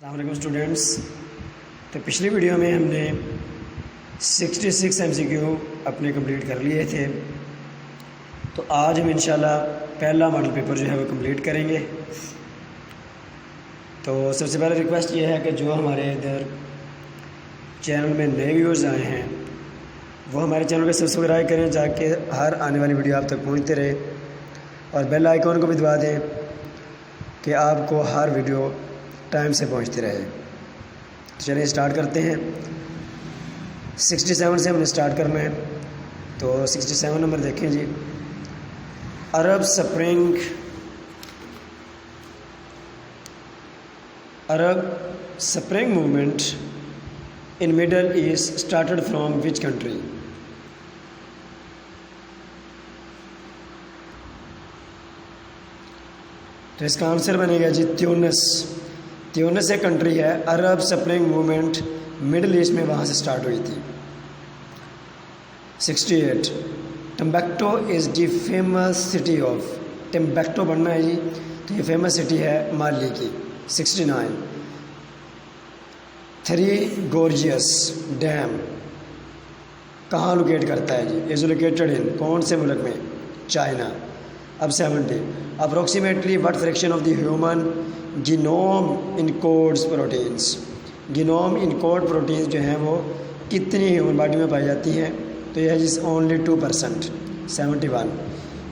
السلام علیکم اسٹوڈینٹس. تو پچھلی ویڈیو میں ہم نے 66 MCQ اپنے کمپلیٹ کر لیے تھے. تو آج ہم انشاءاللہ پہلا ماڈل پیپر جو ہے وہ کمپلیٹ کریں گے. تو سب سے پہلے ریکویسٹ یہ ہے کہ جو ہمارے ادھر چینل میں نئے ویورز آئے ہیں وہ ہمارے چینل کو سبسکرائب کریں تاکہ ہر آنے والی ویڈیو آپ تک پہنچتے رہے، اور بیل آئیکن کو بھی دبا دیں کہ آپ کو ہر ویڈیو ٹائم سے پہنچتے رہے. چلیے اسٹارٹ کرتے ہیں. 67 سے ہم نے اسٹارٹ کرنا ہے. تو 67 نمبر دیکھیں جی. Arab spring movement in middle east started from which country? تو اس کا آنسر بنے گا جی تیونس. تیونس ایک کنٹری ہے. عرب سپرنگ موومنٹ مڈل ایسٹ میں وہاں سے سٹارٹ ہوئی تھی. 68 Timbuktu is the famous city of. Timbuktu بننا ہے جی، تو یہ فیمس سٹی ہے مالی کی. 69 3 گورجیس ڈیم کہاں لوکیٹ کرتا ہے جی؟ از لوکیٹڈ ان کون سے ملک میں؟ چائنا. اب 70 approximately what fraction of the human genome encodes proteins. Genome encode proteins جو ہیں وہ کتنی ہیومن باڈی میں پائی جاتی ہیں؟ تو یہ ہے جس only 2%. 71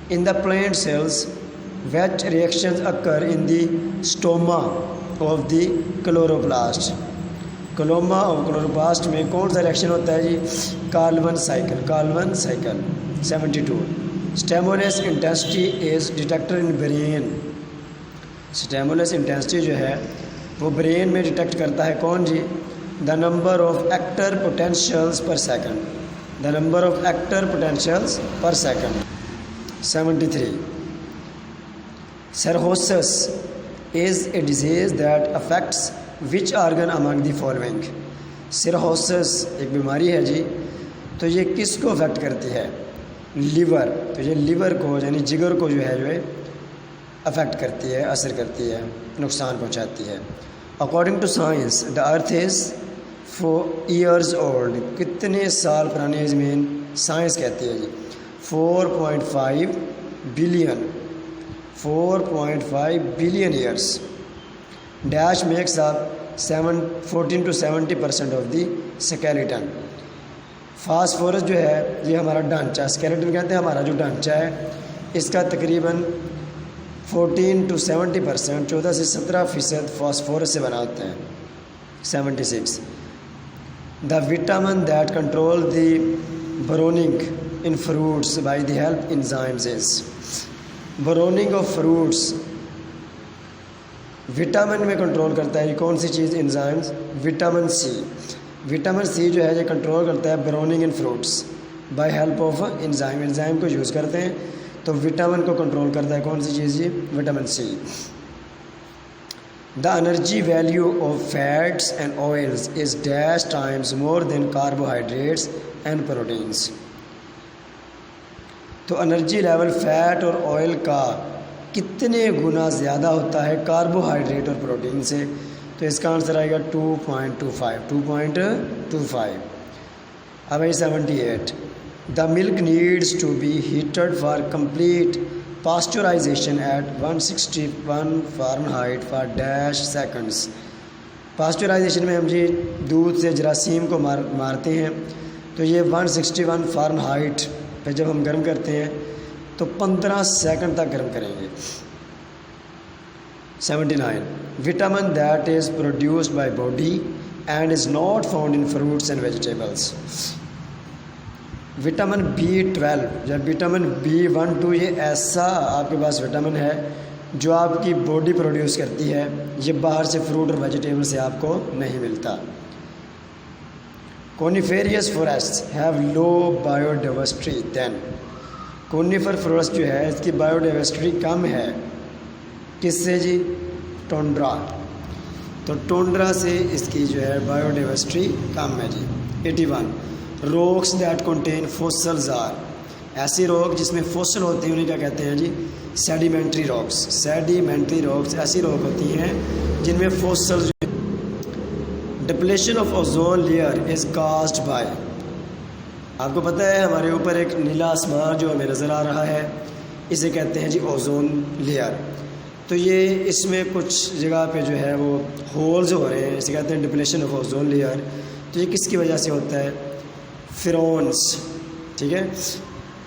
in the plant cells which reactions occur in the stoma of the chloroplast. کلوما آف کلوروپلاسٹ میں کون سا ریئیکشن ہوتا ہے جی؟ Calvin cycle. 72 stimulus intensity is detected in brain. Stimulus intensity جو ہے وہ برین میں ڈیٹیکٹ کرتا ہے کون جی؟ دا نمبر آف ایکٹر potentials per second. The number of ایکٹر potentials per second. 73 cirrhosis is a disease that affects which organ among the following. Cirrhosis ایک بیماری ہے جی، تو یہ کس کو افیکٹ کرتی ہے؟ لیور. تو یہ لیور کو یعنی جگر کو جو ہے افیکٹ کرتی ہے، اثر کرتی ہے، نقصان پہنچاتی ہے. According to science the earth is 4 years old. کتنے سال پرانی ہے زمین؟ سائنس کہتی ہے جی 4.5 billion. 4.5 billion years. Dash makes up 14 to 70% of the skeleton. Phosphorus جو ہے یہ ہمارا ڈھانچہ، اسکیلیٹن کہتے ہیں ہمارا جو ڈھانچہ ہے، اس کا تقریباً 14 to 70% 14 سے 17% فاسفورس سے بنا ہوتا ہے. 76 the vitamin that control the browning in fruits by the help enzymes is. Browning of fruits vitamin میں کنٹرول کرتا ہے یہ کون سی چیز؟ Enzymes. Vitamin C. Vitamin C جو ہے یہ کنٹرول کرتا ہے browning in fruits by help of enzyme. Enzyme کو یوز کرتے ہیں تو وٹامن کو کنٹرول کرتا ہے کون سی چیز جی؟ Vitamin C. The energy value of fats and oils is dash times more than carbohydrates and proteins. تو انرجی لیول فیٹ اور آئل کا کتنے گنا زیادہ ہوتا ہے کاربوہائیڈریٹ اور پروٹین سے؟ تو اس کا آنسر آئے گا 2.25. اب 78 the milk needs to be heated for complete pasteurisation at 161 Fahrenheit for dash seconds. Pasteurisation میں ہم جی دودھ سے جراثیم کو مارتے ہیں، تو یہ 161 فارنہائٹ پہ جب ہم گرم کرتے ہیں تو 15 سیکنڈ تک گرم کریں گے. 79 vitamin that is produced by body and is not found in fruits and vegetables. Vitamin B12 یا وٹامن B12 یہ ایسا آپ کے پاس وٹامن ہے جو آپ کی باڈی پروڈیوس کرتی ہے، یہ باہر سے فروٹ اور ویجیٹیبل سے آپ کو نہیں ملتا. Coniferous forest have low biodiversity than. Conifer forest جو ہے اس کی بایو ڈائیورسٹی کم ہے کس سے جی؟ ٹونڈرا. تو ٹونڈرا سے اس کی جو ہے بایو ڈائیورسٹی کم ہے جی. 81 rocks that contain fossils are. ایسی روک جس میں فوسل ہوتے ہیں انہیں کیا کہتے ہیں جی؟ Sedimentary rocks. سیڈیمنٹری راکس ایسی راک ہوتی ہیں جن میں fossils depletion of ozone layer is caused by. آپ کو پتہ ہے ہمارے اوپر ایک نیلا آسمان جو ہمیں نظر آ رہا ہے اسے کہتے ہیں جی اوزون لیئر. تو یہ اس میں کچھ جگہ پہ جو ہے وہ ہولز ہو رہے ہیں، اسے کہتے ہیں ڈپلیشن آف اوزون لیئر. تو یہ کس کی وجہ سے ہوتا ہے؟ فرونس. ٹھیک ہے،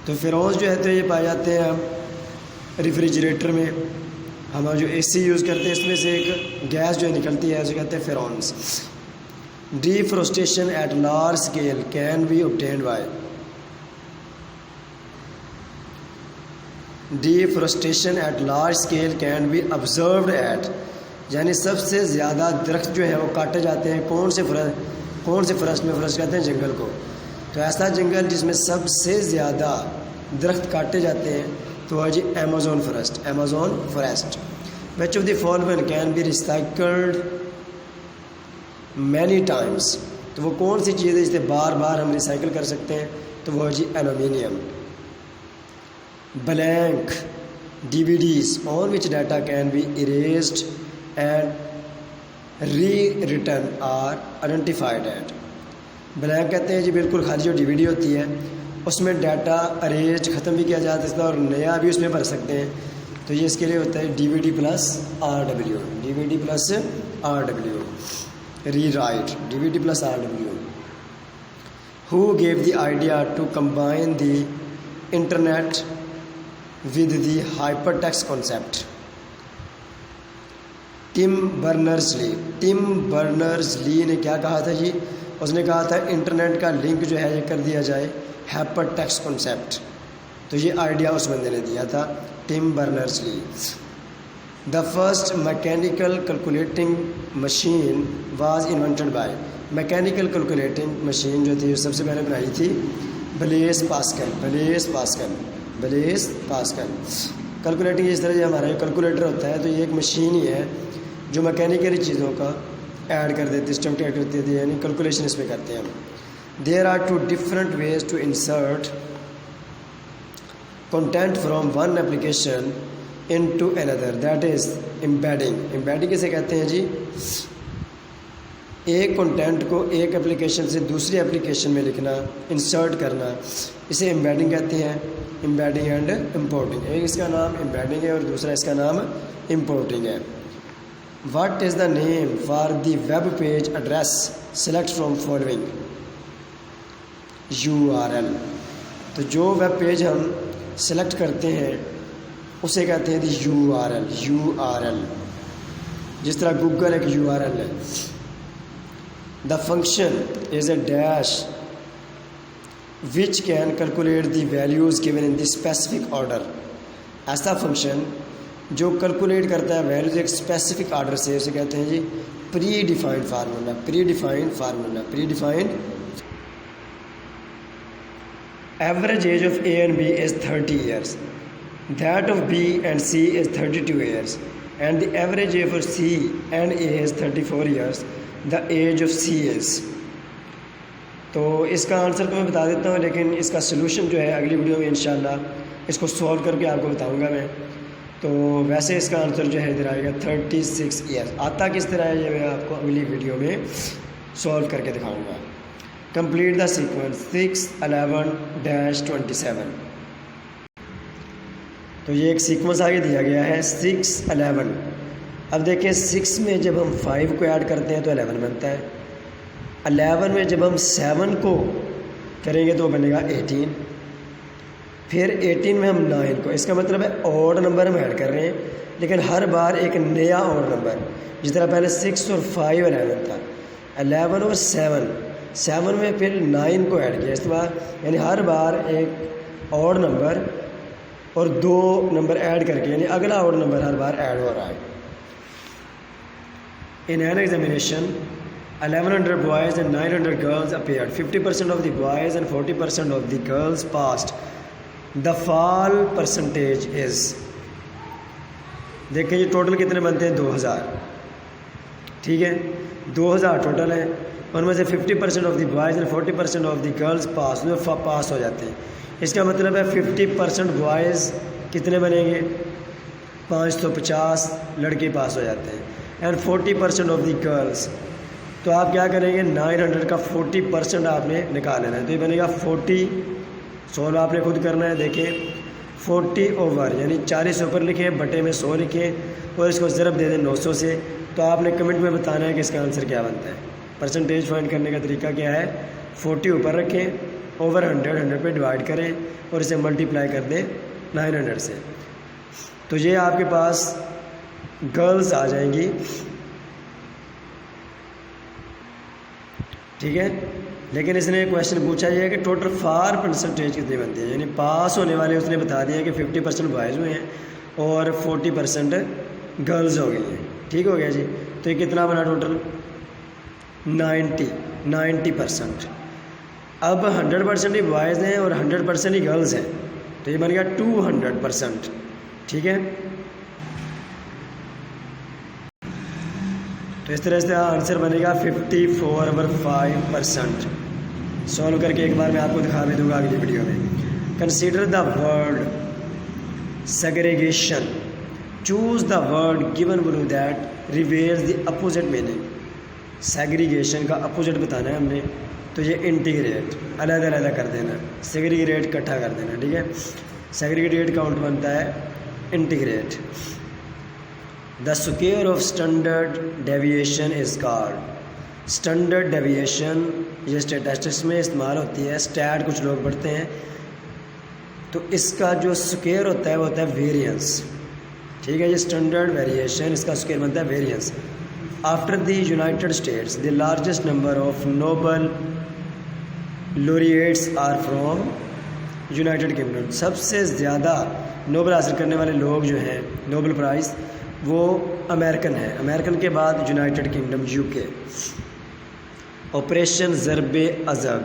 تو فرونس جو ہے تو یہ پائے جاتے ہیں ریفریجریٹر میں. ہم جو اے سی یوز کرتے ہیں اس میں سے ایک گیس جو نکلتی ہے اسے کہتے ہیں فرونس. Deforestation at large scale can be obtained by. Deforestation at large scale can be observed at, یعنی سب سے زیادہ درخت جو ہے وہ کاٹے جاتے ہیں کون سے فارسٹ میں؟ فارسٹ کہتے ہیں جنگل کو. تو ایسا جنگل جس میں سب سے زیادہ درخت کاٹے جاتے ہیں تو ہے جی Amazon forest. Amazon forest. Which of the following can be recycled many times. تو وہ کون سی چیز ہے جسے بار بار ہم ریسائیکل کر سکتے ہیں؟ تو وہ ہے جی aluminium. Blank DVDs on which data can be erased and rewritten are identified at. Blank کہتے ہیں جی بالکل خالی جو DVD ہوتی ہے اس میں ڈیٹا اریز ختم بھی کیا جا سکتا ہے اور نیا بھی اس میں بھر سکتے ہیں. تو یہ اس کے لیے ہوتا ہے DVD + RW. DVD + RW. Rewrite. DVD + RW. Who gave the idea to combine the internet with the hypertext concept? Tim Berners Lee. Tim Berners لی نے کیا کہا تھا جی؟ اس نے کہا تھا انٹرنیٹ کا لنک جو ہے یہ کر دیا جائے ہائپر ٹیکسٹ کنسیپٹ. تو یہ آئیڈیا اس بندے نے دیا تھا، Tim Berners Lee. The first mechanical calculating machine was invented by. Mechanical calculating machine جو تھی سب سے پہلے بنائی تھی Blaise Pascal. Blaise Pascal. Blaise Pascal. Calculating اس طرح جو ہمارا کیلکولیٹر ہوتا ہے تو یہ ایک مشین ہی ہے جو میکینیکلی چیزوں کا ایڈ کر دیتی ہے، اسٹمپ ایڈ کر دیتی ہے، یعنی کیلکولیشن اس میں کرتے ہیں ہم. There are 2 different ways to insert content from one application into another, that is embedding. embedding کسے کہتے ہیں جی؟ ایک کنٹینٹ کو ایک اپلیکیشن سے دوسری اپلیکیشن میں لکھنا، انسرٹ کرنا، اسے ایمبیڈنگ کہتے ہیں. Embedding and importing. ایک اس کا نام ایمبیڈنگ ہے اور دوسرا اس کا نام امپورٹنگ ہے. What is the name for the web page address? Select from following. URL. تو جو ویب پیج ہم سلیکٹ کرتے ہیں اسے کہتے ہیں دی URL. URL. جس طرح گوگل ایک URL ہے. The function is a dash which can calculate the values given in the specific order. ایسا فنکشن جو کیلکولیٹ کرتا ہے ویلیوز ایک اسپیسیفک آرڈر سے اسے کہتے ہیں جی predefined formula. Predefined formula. Predefined. Average age of A and B is 30 years. That of B and C is 32 years. And the average age of C and A is 34 years. The age of C is. تو اس کا answer تو میں بتا دیتا ہوں لیکن اس کا سلوشن جو ہے اگلی ویڈیو میں انشاءاللہ اس کو سولو کر کے آپ کو بتاؤں گا میں. تو ویسے اس کا آنسر جو ہے ادھر آئے گا 36 ایئرس. آتا کس طرح ہے یہ میں آپ کو اگلی ویڈیو میں سولو کر کے دکھاؤں گا. Complete the sequence 6-11-27. تو یہ ایک سیکوینس آگے دیا گیا ہے 6-11. اب دیکھیں 6 میں جب ہم 5 کو ایڈ کرتے ہیں تو 11 بنتا ہے. 11 میں جب ہم 7 کو کریں گے تو بنے گا 18. پھر 18 میں ہم 9 کو، اس کا مطلب ہے اوڈ نمبر ہم ایڈ کر رہے ہیں لیکن ہر بار ایک نیا اوڈ نمبر. جس طرح پہلے 6 اور 5 11 تھا، 11 اور 7 میں پھر 9 کو ایڈ کیا. اس کے بعد یعنی ہر بار ایک اوڈ نمبر اور 2 نمبر ایڈ کر کے یعنی اگلا اوڈ نمبر ہر بار ایڈ ہو رہا ہے. In an examination 1100 boys and 900 girls appeared. 50% of the boys and 40% of the girls passed. The fall percentage is. دیکھیں یہ ٹوٹل کتنے بنتے ہیں 2000. ٹھیک ہے 2000 ٹوٹل ہیں، ان میں سے 50% of the boys and 40% of the girls pass pass ہو جاتے ہیں. اس کا مطلب ہے 50% بوائز کتنے بنیں گے؟ 550 لڑکے پاس ہو جاتے ہیں. اینڈ 40% آف دی گرلز تو آپ کیا کریں گے 900 کا 40% آپ نے نکال لینا ہے. تو یہ بنے گا 40. سولو آپ نے خود کرنا ہے. دیکھیں 40 اوور یعنی 40 اوپر لکھیں بٹے میں 100 لکھیں اور اس کو ضرب دے دیں 900 سے. تو آپ نے کمنٹ میں بتانا ہے کہ اس کا آنسر کیا بنتا ہے. پرسنٹیج فائنڈ کرنے کا طریقہ کیا ہے 40 اوپر رکھیں اوور 100 پہ ڈیوائڈ کریں اور اسے ملٹیپلائی کر دیں 900 سے. تو یہ آپ کے پاس گرلز آ جائیں گی. ٹھیک ہے. لیکن اس نے کویشچن پوچھا یہ ہے کہ ٹوٹل فار پرسنٹیج کتنی بنتی ہے, یعنی پاس ہونے والے اس نے بتا دیا کہ 50% بوائز ہوئے ہیں اور 40% گرلز ہو گئی ہیں. ٹھیک ہو گیا جی. تو یہ کتنا بنا ٹوٹل 90%. اب 100% ہی بوائز ہیں اور 100% ہی گرلز ہیں تو یہ بن گیا 200%. ٹھیک ہے. تو اس طرح سے آنسر بنے گا 54/5%. سولو کر کے ایک بار میں آپ کو دکھا بھی دوں گا اگلی ویڈیو میں. Consider the word segregation. Choose the word given below that reveals the opposite meaning. Segregation کا اپوزٹ بتانا ہے ہم نے. تو یہ انٹیگریٹ علیحدہ علیحدہ کر دینا, سیگریگیٹ اکٹھا کر دینا. ٹھیک ہے. سیگریگیٹ کاؤنٹ بنتا ہے integrate. The square of standard deviation is called. Standard deviation یہ اسٹیٹسٹکس میں استعمال ہوتی ہے. اسٹیٹ کچھ لوگ پڑھتے ہیں تو اس کا جو اسکوئر ہوتا ہے وہ ہوتا ہے ویریئنس. ٹھیک ہے. یہ اسٹینڈرڈ ویریشن اس کا اسکوئر بنتا ہے variance. After the United States the largest number of Nobel laureates are from United Kingdom. سب سے زیادہ نوبل حاصل کرنے والے لوگ جو ہیں نوبل پرائز وہ امریکن ہیں. امریکن کے بعد United Kingdom UK. Operation Zarb Azb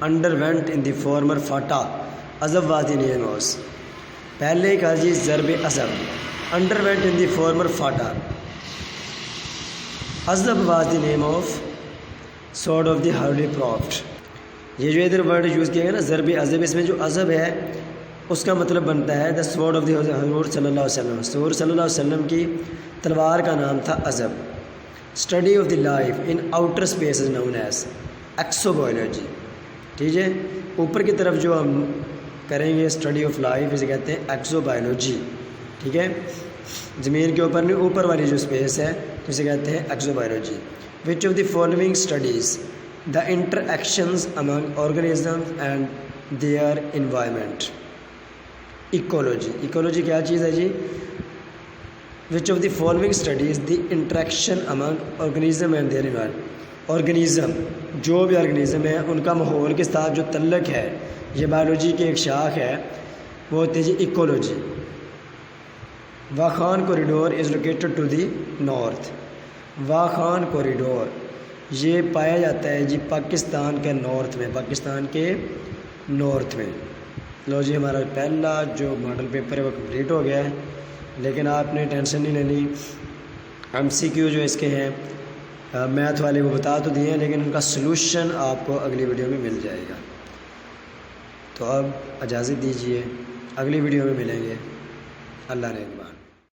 underwent in the former FATA. Azb was the name of. پہلے کا جی Zarb Azb underwent in the former FATA. Azb was the name of سورڈ of the holy prophet. یہ جو ادھر ورڈ یوز کیا گیا نا ضرب عضب, اس میں جو عضب ہے اس کا مطلب بنتا ہے دا سورڈ آف دی حضور صلی اللہ علیہ وسلم. حضور صلی اللہ علیہ وسلم کی تلوار کا نام تھا Azb. Study of the life in outer space is known as exobiology. ٹھیک ہے. اوپر کی طرف جو ہم کریں گے اسٹڈی آف لائف اسے کہتے ہیں ایکسو بایولوجی. ٹھیک ہے. زمین کے اوپر نہیں, اوپر والی جو اسپیس ہے تو اسے کہتے ہیں exobiology. Which of the following studies the interactions among organisms and their environment. Ecology. Ecology کیا چیز ہے جی؟ Which of the following studies the interaction among organism and their environment. Organism جو بھی آرگنیزم ہے ان کا ماحول کے ساتھ جو تعلق ہے یہ بایولوجی کی ایک شاخ ہے وہ ہوتی ہے جی ecology. Wakhan corridor is located to the north. Wakhan corridor یہ پایا جاتا ہے جی پاکستان کے نارتھ میں. پاکستان کے نارتھ میں. لو جی ہمارا پہلا جو ماڈل پیپر ہے وہ کمپلیٹ ہو گیا ہے. لیکن آپ نے ٹینشن نہیں لینی. MCQ جو اس کے ہیں میتھ والے وہ بتا تو دیے ہیں لیکن ان کا سلوشن آپ کو اگلی ویڈیو میں مل جائے گا. تو اب اجازت دیجیے, اگلی ویڈیو میں ملیں گے. اللہ نے